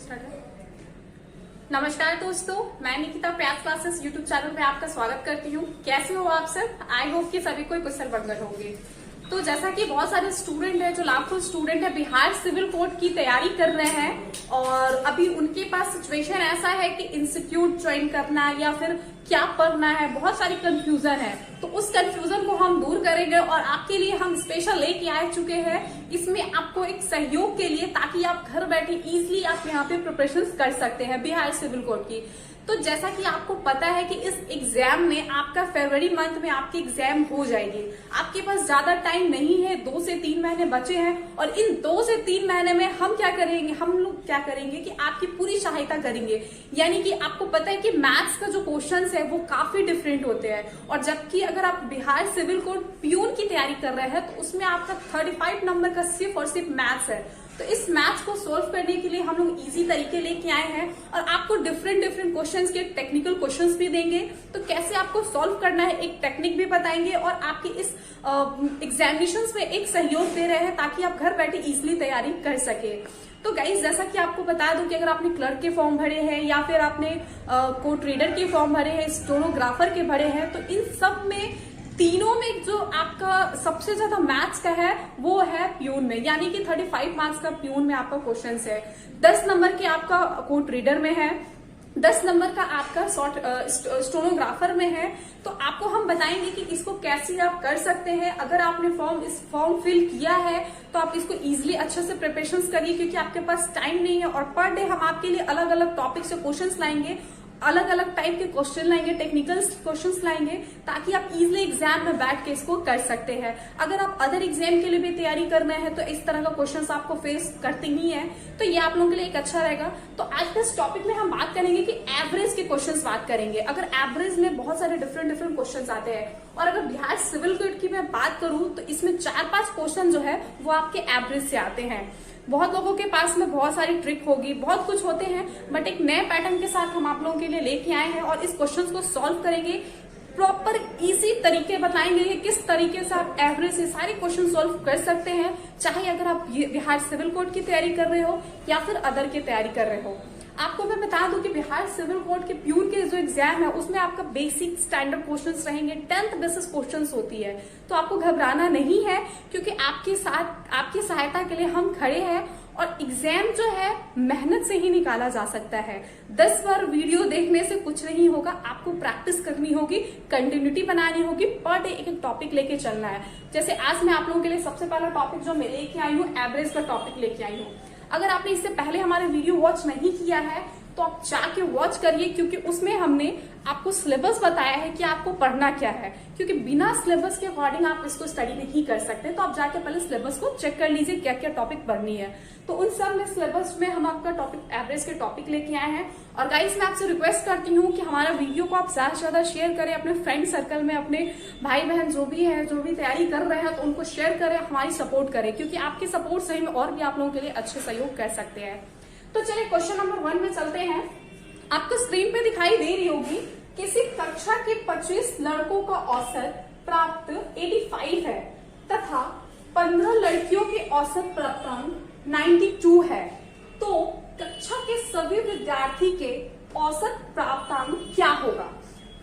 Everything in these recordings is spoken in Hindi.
स्टार्ट है। नमस्कार दोस्तों, मैं निकिता प्रयास क्लासेस यूट्यूब चैनल पे आपका स्वागत करती हूँ। कैसे हो आप सब? आई होप कि सभी कोई कुशल मंगल होंगे। तो जैसा कि बहुत सारे स्टूडेंट हैं, जो लाखों स्टूडेंट है बिहार सिविल कोड की तैयारी कर रहे हैं और अभी उनके पास सिचुएशन ऐसा है कि इंस्टीट्यूट ज्वाइन करना है या फिर क्या पढ़ना है, बहुत सारी कंफ्यूजन है। तो उस कंफ्यूजन को हम दूर करेंगे और आपके लिए हम स्पेशल लेके आ चुके हैं इसमें आपको एक सहयोग के लिए, ताकि आप घर बैठे इजीली आप यहाँ पे प्रिपरेशन कर सकते हैं बिहार सिविल कोड की। तो जैसा कि आपको पता है कि इस एग्जाम में आपका फरवरी मंथ में आपकी एग्जाम हो जाएगी। आपके पास ज्यादा टाइम नहीं है, 2 से 3 महीने बचे हैं और इन 2 से 3 महीने में हम लोग क्या करेंगे कि आपकी पूरी सहायता करेंगे। यानी कि आपको पता है कि मैथ्स का जो क्वेश्चंस है वो काफी डिफरेंट होते हैं, और जबकि अगर आप बिहार सिविल कोड प्यून की तैयारी कर रहे हैं तो उसमें आपका 35 नंबर का सिर्फ और सिर्फ मैथ्स है। तो इस मैथ्स को सॉल्व करने के लिए हम लोग इजी तरीके लेके आए हैं और आपको डिफरेंट क्वेश्चंस के टेक्निकल क्वेश्चंस भी देंगे। तो कैसे आपको सॉल्व करना है एक टेक्निक भी बताएंगे और आपके इस एग्जामिनेशंस में एक सहयोग दे रहे हैं ताकि आप घर बैठे इजीली तैयारी कर सके। तो गाइज, जैसा कि आपको बता दूं कि अगर आपने क्लर्क के फॉर्म भरे हैं या फिर आपने कोड रीडर के फॉर्म भरे हैं, स्टेनोग्राफर के भरे हैं, तो इन सब में तीनों में जो आपका सबसे ज्यादा मैथ्स का है वो है प्यून में। यानी कि 35 मार्क्स का प्यून में आपका क्वेश्चन है, 10 नंबर के आपका कोड रीडर में है, 10 नंबर का आपका स्टेनोग्राफर में है। तो आपको हम बताएंगे कि इसको कैसे आप कर सकते हैं। अगर आपने फॉर्म फिल किया है तो आप इसको इजीली अच्छे से प्रिपरेशन करिए, क्योंकि आपके पास टाइम नहीं है और पर डे हम आपके लिए अलग अलग टॉपिक से क्वेश्चंस लाएंगे, अलग अलग टाइप के क्वेश्चन लाएंगे, टेक्निकल क्वेश्चंस लाएंगे, ताकि आप इजीली एग्जाम में बैठ के इसको कर सकते हैं। अगर आप अदर एग्जाम के लिए भी तैयारी करना है तो इस तरह का क्वेश्चंस आपको फेस करते ही है, तो ये आप लोगों के लिए एक अच्छा रहेगा। तो आज के इस टॉपिक में हम बात करेंगे कि एवरेज के क्वेश्चंस बात करेंगे। अगर एवरेज में बहुत सारे डिफरेंट क्वेश्चंस आते हैं, और अगर बिहार सिविल कोड की मैं बात करूं तो इसमें 4-5 क्वेश्चन जो है वो आपके एवरेज से आते हैं। बहुत लोगों के पास में बहुत सारी ट्रिक होगी, बहुत कुछ होते हैं, बट एक नए पैटर्न के साथ हम आप लोगों के लिए लेके आए हैं और इस क्वेश्चंस को सॉल्व करेंगे। प्रॉपर इजी तरीके बताएंगे कि किस तरीके से आप एवरेज से सारे क्वेश्चन सॉल्व कर सकते हैं, चाहे अगर आप बिहार सिविल कोड की तैयारी कर रहे हो या फिर अदर की तैयारी कर रहे हो। आपको मैं बता दूं कि बिहार सिविल कोड के प्यून के जो एग्जाम है उसमें आपका बेसिक स्टैंडर्ड क्वेश्चंस रहेंगे, 10th बेसिस क्वेश्चंस होती है। तो आपको घबराना नहीं है, क्योंकि आपके साथ आपकी सहायता के लिए हम खड़े हैं और एग्जाम जो है मेहनत से ही निकाला जा सकता है। 10 बार वीडियो देखने से कुछ नहीं होगा, आपको प्रैक्टिस करनी होगी, कंटिन्यूटी बनानी होगी, पर डे एक टॉपिक लेके चलना है। जैसे आज मैं आप लोगों के लिए सबसे पहला टॉपिक जो मैं लेके आई हूँ, एवरेज का टॉपिक लेके आई हूँ। अगर आपने इससे पहले हमारे वीडियो वॉच नहीं किया है तो आप जाके वॉच करिए, क्योंकि उसमें हमने आपको सिलेबस बताया है कि आपको पढ़ना क्या है, क्योंकि बिना सिलेबस के अकॉर्डिंग आप इसको स्टडी नहीं कर सकते। तो आप जाके पहले सिलेबस को चेक कर लीजिए क्या क्या टॉपिक पढ़नी है। तो उन सब में सिलेबस में हम आपका टॉपिक एवरेज के टॉपिक लेके आए हैं। और गाइस, मैं आपसे रिक्वेस्ट करती हूँ कि हमारा वीडियो को आप ज्यादा से ज्यादा शेयर करें अपने फ्रेंड सर्कल में, अपने भाई बहन जो भी है, जो भी तैयारी कर रहे हैं, तो उनको शेयर करें, हमारी सपोर्ट करें, क्योंकि आपकी सपोर्ट से हम और भी आप लोगों के लिए अच्छे सहयोग कर सकते हैं। तो चलिए क्वेश्चन नंबर 1 में चलते हैं। आपको स्क्रीन पे दिखाई दे रही होगी, किसी कक्षा के 25 लड़कों का औसत प्राप्त 85 है तथा 15 लड़कियों के औसत प्राप्तांक 92 है, तो कक्षा के सभी विद्यार्थी के औसत प्राप्तांक क्या होगा?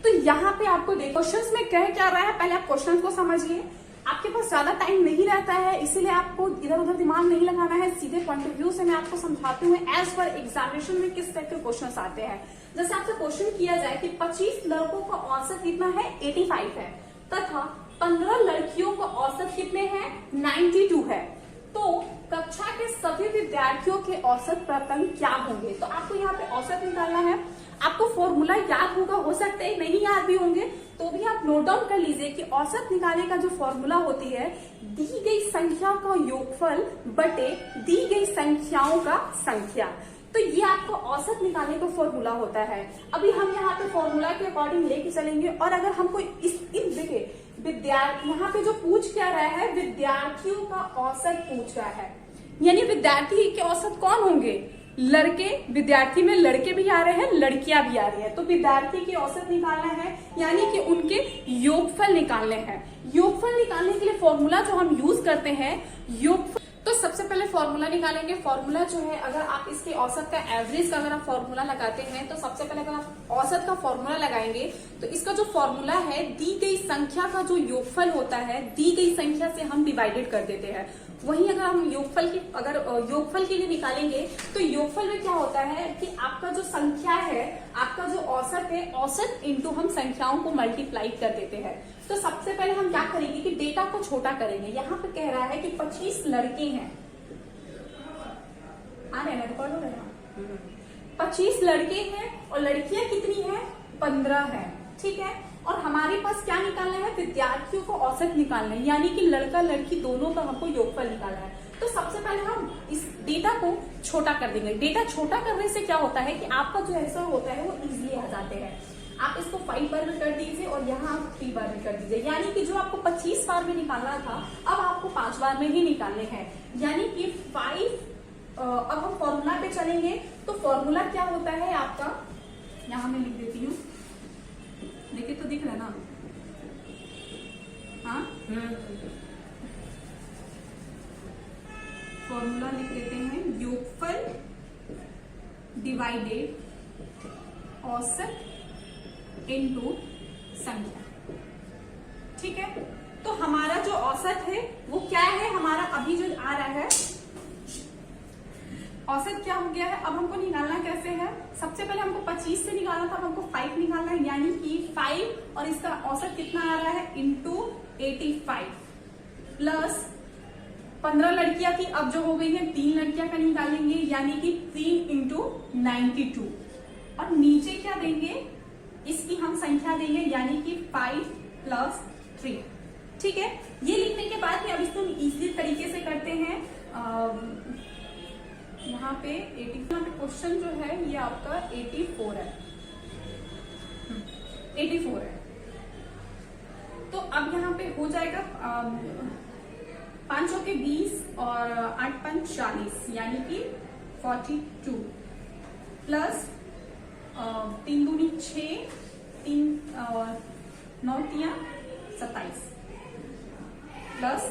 तो यहाँ पे आपको देखो क्वेश्चंस में कह क्या रहा है, पहले आप क्वेश्चंस को समझिए। आपके पास ज्यादा टाइम नहीं रहता है, इसीलिए आपको इधर उधर दिमाग नहीं लगाना है, सीधे पॉइंट ऑफ व्यू से मैं आपको समझाती हूँ एज पर एग्जामिनेशन में किस टाइप के क्वेश्चंस आते हैं। जैसे आपसे क्वेश्चन किया जाए कि 25 लड़कों का औसत कितना है, 85 है, तथा 15 लड़कियों का औसत कितने हैं, 92 है, तो कक्षा के सभी विद्यार्थियों के औसत प्राप्तांक क्या होंगे? तो आपको यहाँ पे औसत निकालना है। आपको फॉर्मूला याद होगा, हो सकता है नहीं याद भी होंगे, तो भी आप नोट डाउन कर लीजिए कि औसत निकालने का जो फॉर्मूला होती है, दी गई संख्या का योगफल बटे दी गई संख्याओं का संख्या। तो ये आपको औसत निकालने का फॉर्मूला होता है। अभी हम यहाँ पे फॉर्मूला के अकॉर्डिंग लेके चलेंगे, और अगर हमको देखिए विद्यार्थी यहाँ पे जो पूछ क्या रहा है, विद्यार्थियों का औसत पूछ रहा है, यानी विद्यार्थी के औसत कौन होंगे, लड़के। विद्यार्थी में लड़के भी आ रहे हैं, लड़कियां भी आ रही है, तो विद्यार्थी के औसत निकालना है, यानी कि उनके योगफल निकालने हैं। योगफल निकालने के लिए फॉर्मूला जो हम यूज करते हैं, तो सबसे पहले फॉर्मूला निकालेंगे। फॉर्मूला जो है, अगर आप इसके औसत का एवरेज का अगर आप फॉर्मूला लगाते हैं तो सबसे पहले अगर आप औसत का फॉर्मूला लगाएंगे तो इसका जो फॉर्मूला है, दी गई संख्या का जो योगफल होता है, दी गई संख्या से हम डिवाइडेड कर देते हैं। वहीं अगर हम योगफल के लिए निकालेंगे तो योगफल में क्या होता है कि आपका जो संख्या है, आपका जो औसत है, औसत इंटू हम संख्याओं को मल्टीप्लाई कर देते हैं। तो सबसे पहले हम क्या करेंगे कि डेटा को छोटा करेंगे। यहाँ पे कह रहा है कि 25 लड़के हैं, आ रहे हैं, रिकॉर्ड हो रहा है, 25 लड़के हैं और लड़कियां कितनी हैं, 15 हैं, ठीक है। और हमारे पास क्या निकालना है, विद्यार्थियों को औसत निकालना है, यानी कि लड़का लड़की दोनों का हमको योगफल निकालना है। तो सबसे पहले हम इस डेटा को छोटा कर देंगे। डेटा छोटा करने से क्या होता है कि आपका जो आंसर होता है वो इजीली आ जाते हैं। आप इसको 5 बार में कर दीजिए और यहाँ आप 3 बार में कर दीजिए, यानी कि जो आपको 25 बार में निकालना था अब आपको 5 बार में ही निकालने हैं, यानी कि 5। अब हम फॉर्मूला पे चलेंगे तो फॉर्मूला क्या होता है आपका, यहाँ मैं लिख देती हूँ, देखिए तो दिख रहा है ना, हाँ, फॉर्मूला लिख देते हैं, योगफल डिवाइडेड औसत इनटू संख्या, ठीक है। तो हमारा जो औसत है वो क्या है, हमारा अभी जो आ रहा है औसत क्या हो गया है। अब हमको निकालना कैसे है, सबसे पहले हमको 25 से निकालना था, अब हमको 5 निकालना है, यानी कि 5 और इसका औसत कितना आ रहा है, इंटू 85 प्लस 15 लड़कियां थी, अब जो हो गई है 3 लड़कियां का निकालेंगे, यानी कि 3 इंटू 92 और नीचे क्या देंगे, इसकी हम संख्या देंगे, यानी कि 5 प्लस 3, ठीक है। ये लिखने के बाद अब इसको इजी तरीके से करते हैं। यहाँ पे 80 क्वेश्चन जो है ये आपका 84 है, 84 है। तो अब यहाँ पे हो जाएगा 5 के 20 और 8 5 40, यानी कि 42 प्लस 3 दूनी 6, 3 9 3 27 प्लस,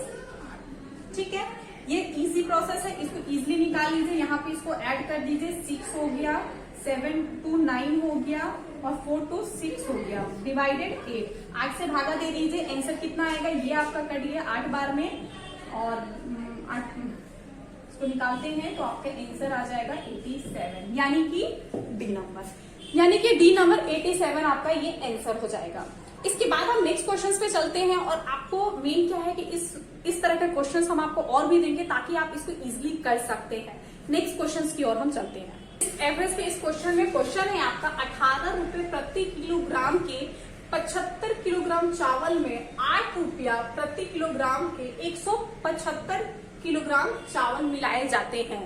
ठीक है। ये इजी प्रोसेस है, इसको इजीली निकाल लीजिए। यहाँ पे इसको ऐड कर दीजिए, 6 हो गया, 7 to 9 हो गया और 4 to 6 हो गया, डिवाइडेड 8। 8 से भागा दे दीजिए, आंसर कितना आएगा, ये आपका कट गया 8 बार में और 8 इसको निकालते हैं तो आपका आंसर आ जाएगा 87, यानी कि डी नंबर, यानी कि डी नंबर 87 आपका ये आंसर हो जाएगा। इसके बाद हम नेक्स्ट क्वेश्चंस पे चलते हैं और आपको मेन क्या है कि इस तरह के क्वेश्चंस हम आपको और भी देंगे ताकि आप इसको इजीली कर सकते हैं। नेक्स्ट क्वेश्चंस की ओर हम चलते हैं। एवरेज के इस क्वेश्चन में क्वेश्चन है आपका 18 रुपए प्रति किलोग्राम के 75 किलोग्राम चावल में 8 रुपया प्रति किलोग्राम के 175 किलोग्राम चावल मिलाए जाते हैं,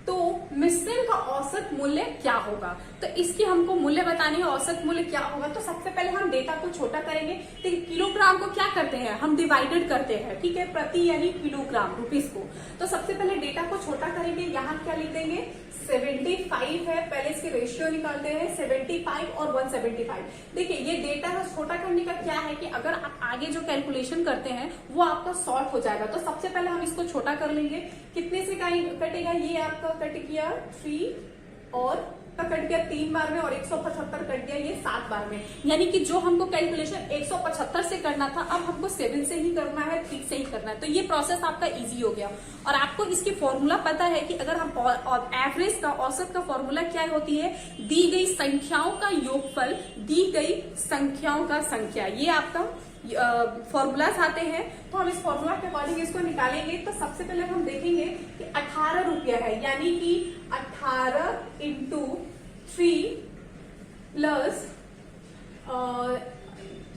तो मिश्रण का औसत मूल्य क्या होगा। तो इसकी हमको मूल्य बतानी है, औसत मूल्य क्या होगा। तो सबसे पहले हम डेटा को छोटा करेंगे, तो किलोग्राम को क्या करते हैं, हम डिवाइडेड करते हैं, ठीक है, प्रति यानी किलोग्राम रुपीस को। तो सबसे पहले डेटा को छोटा करेंगे, यहाँ क्या लिख देंगे, 75 है, पहले इसके रेशियो निकालते हैं, 75 और 175। देखिए ये डेटा का छोटा करने का क्या है कि अगर आप आगे जो कैलकुलेशन करते हैं वो आपका शॉर्ट हो जाएगा। तो सबसे पहले हम इसको छोटा कर लेंगे, कितने से कटेगा, ये आपका कट गया 3 और कट गया 3 बार में और 175 कट गया ये 7 बार में, यानी कि जो हमको कैलकुलेशन 175 से करना था अब हमको 7 से ही करना है, 3 से ही करना है। तो ये प्रोसेस आपका इजी हो गया और आपको इसकी फॉर्मूला पता है कि अगर हम एवरेज का औसत का फॉर्मूला क्या होती है, दी गई संख्याओं का योगफल दी गई संख्याओं का संख्या, ये आपका फॉर्मूलाज आते हैं। तो हम इस फॉर्मूला के अकॉर्डिंग इसको निकालेंगे। तो सबसे पहले हम देखेंगे कि 18 रुपया है, यानी कि 18 इंटू 3 प्लस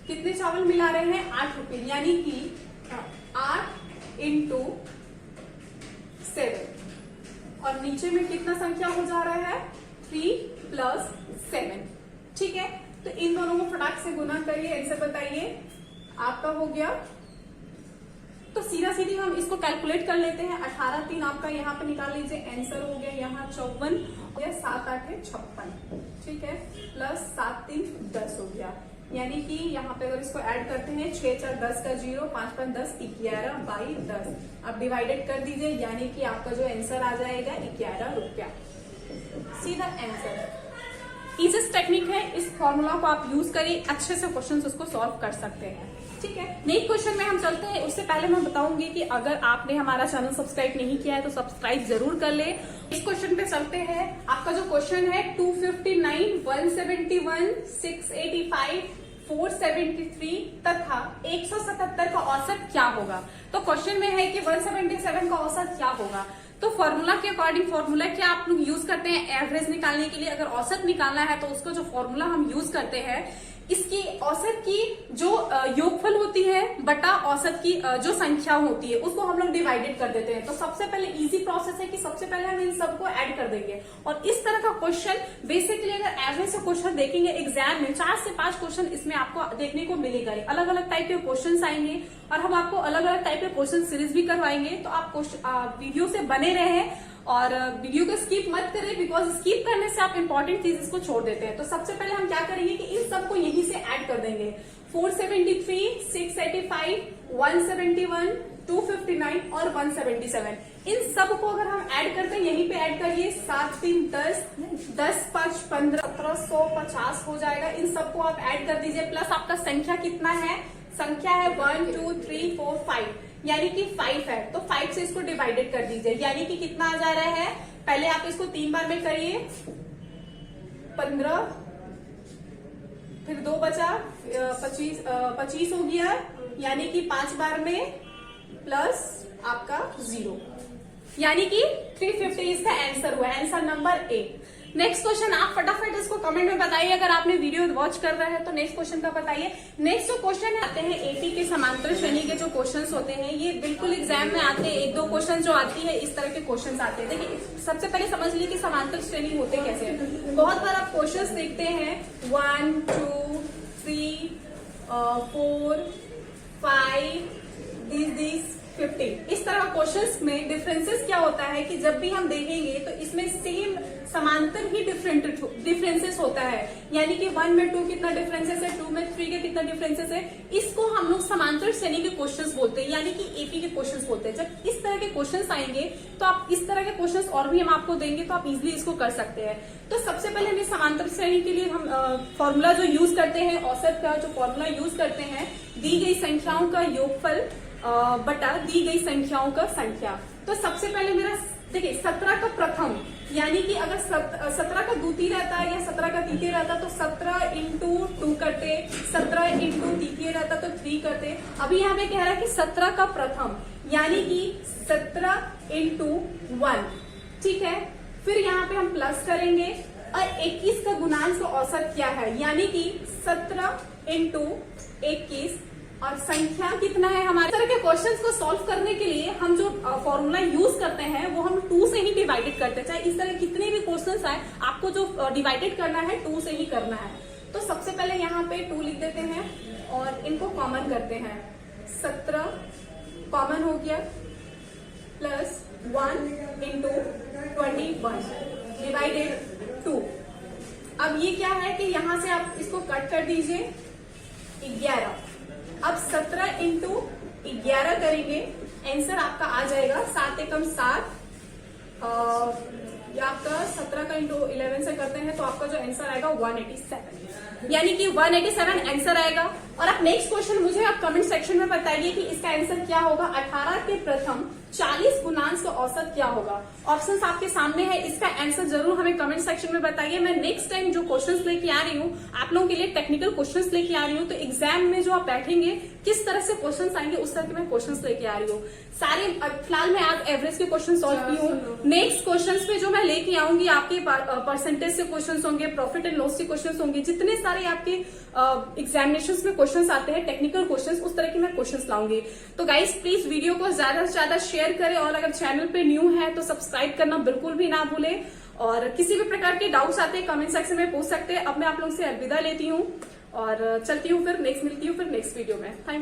कितने चावल मिला रहे हैं, 8 रुपये, यानी कि 8 इंटू 7 और नीचे में कितना संख्या हो जा रहा है, 3 प्लस 7, ठीक है। तो इन दोनों को फटाक से गुना करिए, आंसर बताइए, आपका हो गया। तो सीधा सीधी हम इसको कैलकुलेट कर लेते हैं, 18 3 आपका यहाँ पे निकाल लीजिए, आंसर हो गया यहाँ 54 हो गया, 7 8 56, ठीक है, प्लस 7 3 10 हो गया, यानी कि यहाँ पे अगर इसको ऐड करते हैं 6 4 10 का 0, 5 5 10 11 बाई 10। अब डिवाइडेड कर दीजिए, यानी कि आपका जो आंसर आ जाएगा 11 रुपया। सीधा आंसर। इजीएस्ट टेक्निक है, इस फॉर्मूला को आप यूज करिए, अच्छे से क्वेश्चन उसको सॉल्व कर सकते हैं। ठीक है, नेक्स्ट क्वेश्चन में हम चलते हैं। उससे पहले मैं बताऊंगी कि अगर आपने हमारा चैनल सब्सक्राइब नहीं किया है तो सब्सक्राइब जरूर कर ले। इस क्वेश्चन पे चलते हैं। आपका जो क्वेश्चन है 259, 171, 685, 473 तथा 177 का औसत क्या होगा। तो क्वेश्चन में है कि 177 का औसत क्या होगा। तो फॉर्मूला के अकॉर्डिंग, फॉर्मूला क्या आप लोग यूज करते हैं एवरेज निकालने के लिए। अगर औसत निकालना है तो उसको जो फॉर्मूला हम यूज करते हैं, इसकी औसत की जो योगफल होती है बटा औसत की जो संख्या होती है उसको हम लोग डिवाइडेड कर देते हैं। तो सबसे पहले इजी प्रोसेस है कि सबसे पहले हम इन सबको ऐड कर देंगे। और इस तरह का क्वेश्चन बेसिकली अगर एवरेज से क्वेश्चन देखेंगे एग्जाम में 4 से 5 क्वेश्चन इसमें आपको देखने को मिलेगा। अलग अलग टाइप के क्वेश्चन आएंगे और हम आपको अलग अलग टाइप के क्वेश्चन सीरीज भी करवाएंगे। तो आप वीडियो से बने रहे और वीडियो को स्किप मत करें, बिकॉज स्किप करने से आप इंपॉर्टेंट चीज इसको छोड़ देते हैं। तो सबसे पहले हम क्या करेंगे कि इन सबको यहीं से ऐड कर देंगे। 473, 685, 171, 259 और 177, इन सब को अगर हम ऐड करते हैं यहीं पे ऐड करिए। 7 3 10, 10 5 15, 1750 हो जाएगा। इन सबको आप ऐड कर दीजिए। प्लस आपका संख्या कितना है, संख्या है 1 2 3 4 5, यानी कि 5 है। तो 5 से इसको डिवाइडेड कर दीजिए, यानी कि कितना आ जा रहा है। पहले आप इसको 3 बार में करिए, 15, फिर 2 बचा 25 हो गया, यानी कि 5 बार में प्लस आपका 0, यानी कि 350 इसका आंसर हुआ। Answer number A. Next question आप फटाफट इसको कमेंट में बताइए। अगर आपने वीडियो वॉच कर रहे हैं तो नेक्स्ट क्वेश्चन का बताइए। नेक्स्ट जो क्वेश्चन आते हैं एपी के समांतर श्रेणी के जो क्वेश्चंस होते हैं, ये बिल्कुल एग्जाम में आते हैं। 1-2 क्वेश्चन जो आती है इस तरह के क्वेश्चंस आते हैं। देखिए सबसे पहले समझ लीजिए कि समांतर श्रेणी होते कैसे हैं। बहुत बार आप क्वेश्चंस देखते हैं 1 2 3 4 5 दिस 50, इस तरह क्वेश्चंस में डिफरेंसेस क्या होता है कि जब भी हम देखेंगे तो इसमें सेम समांतर ही डिफरेंसेस होता है। यानी कि 1 में 2 कितना डिफरेंसेस है, 2 में 3 के कितना डिफरेंसेस है, इसको हम लोग समांतर श्रेणी के क्वेश्चंस बोलते हैं, यानी कि एपी के क्वेश्चंस बोलते हैं। जब इस तरह के क्वेश्चंस आएंगे तो आप इस तरह के क्वेश्चंस और भी हम आपको देंगे तो आप इजिली इसको कर सकते हैं। तो सबसे पहले हमें समांतर श्रेणी के लिए हम फॉर्मूला जो यूज करते हैं, औसत का जो फॉर्मूला यूज करते हैं, दी गई संख्याओं का योगफल बटा दी गई संख्याओं का संख्या। तो सबसे पहले मेरा देखिए 17 का प्रथम, यानी कि अगर 17 का द्वितीय रहता है या 17 का तृतीय रहता तो 17 इंटू 2 करते, 17 इंटू तृतीय रहता तो 3 करते। अभी यहाँ पे कह रहा है कि 17 का प्रथम, यानी कि 17 इंटू 1। ठीक है, फिर यहाँ पे हम प्लस करेंगे और 21 का गुणांश का औसत क्या है, यानी कि 17 इंटू 21 और संख्या कितना है। हमारे तरह के क्वेश्चंस को सॉल्व करने के लिए हम जो फॉर्मूला यूज करते हैं वो हम 2 से ही डिवाइडेड करते हैं। चाहे इस तरह कितने भी क्वेश्चंस आए, आपको जो डिवाइडेड करना है 2 से ही करना है। तो सबसे पहले यहाँ पे 2 लिख देते हैं और इनको कॉमन करते हैं। 17 कॉमन हो गया, प्लस 1 इंटू 21 डिवाइडेड 2। अब ये क्या है कि यहां से आप इसको कट कर दीजिए 11। अब 17 इंटू 11 करेंगे, आंसर आपका आ जाएगा 7 एकम 7। या आपका 17 का इंटू 11 से करते हैं तो आपका जो आंसर आएगा 187, यानी कि 187 आंसर आएगा। और आप नेक्स्ट क्वेश्चन मुझे आप कमेंट सेक्शन में बताइए कि इसका आंसर क्या होगा। 18 के प्रथम 40 गुणांश का औसत क्या होगा। ऑप्शंस आपके सामने है, इसका आंसर जरूर हमें कमेंट सेक्शन में बताइए। मैं नेक्स्ट टाइम जो क्वेश्चंस लेके आ रही हूँ आप लोगों के लिए टेक्निकल क्वेश्चंस लेके आ रही हूँ। तो एग्जाम में जो आप बैठेंगे किस तरह से क्वेश्चंस आएंगे उस तरह के मैं क्वेश्चंस लेके आ रही हूँ। सारे फिलहाल मैं आज एवरेज के क्वेश्चन सॉल्व की हूँ। नेक्स्ट क्वेश्चंस पे जो मैं लेके आऊंगी आपके परसेंटेज से क्वेश्चंस होंगे, प्रॉफिट एंड लॉस से क्वेश्चंस होंगे, जितने सारे आपके एग्जामिनेशंस में क्वेश्चंस आते हैं टेक्निकल क्वेश्चंस, उस तरह के मैं क्वेश्चंस लाऊंगी। तो गाइस प्लीज वीडियो को ज्यादा से ज्यादा शेयर करें और अगर चैनल पे न्यू है तो सब्सक्राइब करना बिल्कुल भी ना भूलें। और किसी भी प्रकार के डाउट्स आते हैं कमेंट सेक्शन में पूछ सकते हैं। अब मैं आप लोगों से अलविदा लेती हूँ और चलती हूँ, फिर नेक्स्ट मिलती हूँ फिर नेक्स्ट वीडियो में। थैंक